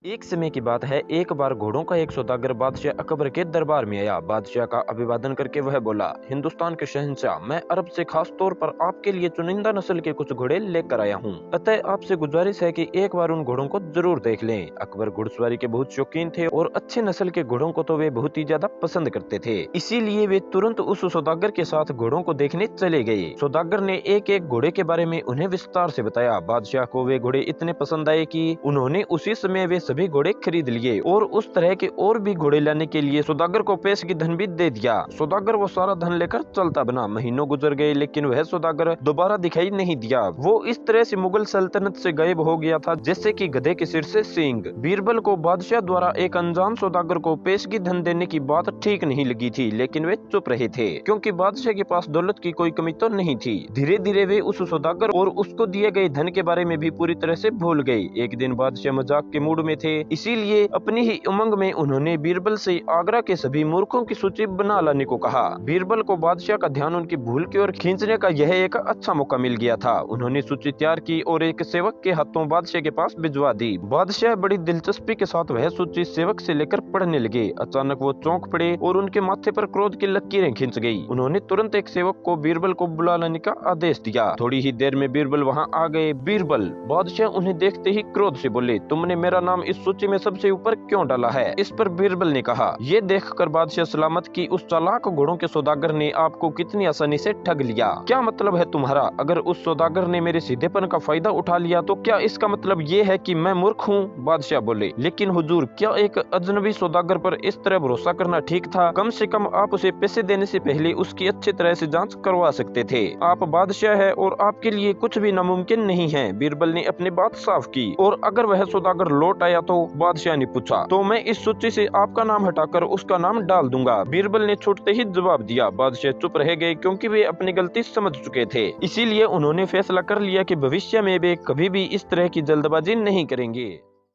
एक समय की बात है। एक बार घोड़ों का एक सौदागर बादशाह अकबर के दरबार में आया। बादशाह का अभिवादन करके वह बोला, हिंदुस्तान के शहंशाह, मैं अरब से खास तौर पर आपके लिए चुनिंदा नस्ल के कुछ घोड़े लेकर आया हूँ। अतः आपसे गुजारिश है कि एक बार उन घोड़ों को जरूर देख लें। अकबर घुड़सवारी के बहुत शौकीन थे और अच्छे नस्ल के घोड़ों को तो वे बहुत ही ज्यादा पसंद करते थे। इसीलिए वे तुरंत उस सौदागर के साथ घोड़ों को देखने चले गए। सौदागर ने एक एक घोड़े के बारे में उन्हें विस्तार से बताया। बादशाह को वे घोड़े इतने पसंद आए कि उन्होंने उसी समय वे सभी घोड़े खरीद लिए और उस तरह के और भी घोड़े लाने के लिए सौदागर को पेशगी धन भी दे दिया। सौदागर वो सारा धन लेकर चलता बना। महीनों गुजर गए लेकिन वह सौदागर दोबारा दिखाई नहीं दिया। वो इस तरह से मुगल सल्तनत से गायब हो गया था जैसे कि गधे के सिर से सींग। बीरबल को बादशाह द्वारा एक अनजान सौदागर को पेशगी धन देने की बात ठीक नहीं लगी थी, लेकिन वे चुप रहे थे क्योंकि बादशाह के पास दौलत की कोई कमी तो नहीं थी। धीरे धीरे वे उस सौदागर और उसको दिए गए धन के बारे में भी पूरी तरह से भूल गए। एक दिन बादशाह मजाक के मूड में थे, इसीलिए अपनी ही उमंग में उन्होंने बीरबल से आगरा के सभी मूर्खों की सूची बना लाने को कहा। बीरबल को बादशाह का ध्यान उनकी भूल की ओर खींचने का यह एक अच्छा मौका मिल गया था। उन्होंने सूची तैयार की और एक सेवक के हाथों बादशाह के पास भिजवा दी। बादशाह बड़ी दिलचस्पी के साथ वह सूची सेवक से लेकर पढ़ने लगे। अचानक वो चौंक पड़े और उनके माथे पर क्रोध की लकीरें खिंच गई। उन्होंने तुरंत एक सेवक को बीरबल को बुला लाने का आदेश दिया। थोड़ी ही देर में बीरबल वहाँ आ गए। बीरबल, बादशाह उन्हें देखते ही क्रोध से बोले, तुमने मेरा नाम इस सूची में सबसे ऊपर क्यों डाला है? इस पर बीरबल ने कहा, ये देखकर बादशाह सलामत कि उस चालाक घोड़ों के सौदागर ने आपको कितनी आसानी से ठग लिया। क्या मतलब है तुम्हारा? अगर उस सौदागर ने मेरे सीधेपन का फायदा उठा लिया तो क्या इसका मतलब ये है कि मैं मूर्ख हूँ? बादशाह बोले, लेकिन हुजूर, क्या एक अजनबी सौदागर पर इस तरह भरोसा करना ठीक था? कम से कम आप उसे पैसे देने से पहले उसकी अच्छी तरह से जांच करवा सकते थे। आप बादशाह है और आपके लिए कुछ भी नामुमकिन नहीं है। बीरबल ने अपनी बात साफ की। और अगर वह सौदागर लौट आया तो? बादशाह ने पूछा। तो मैं इस सूची से आपका नाम हटाकर उसका नाम डाल दूंगा। बीरबल ने छूटते ही जवाब दिया। बादशाह चुप रह गए क्योंकि वे अपनी गलती समझ चुके थे। इसीलिए उन्होंने फैसला कर लिया कि भविष्य में वे कभी भी इस तरह की जल्दबाजी नहीं करेंगे।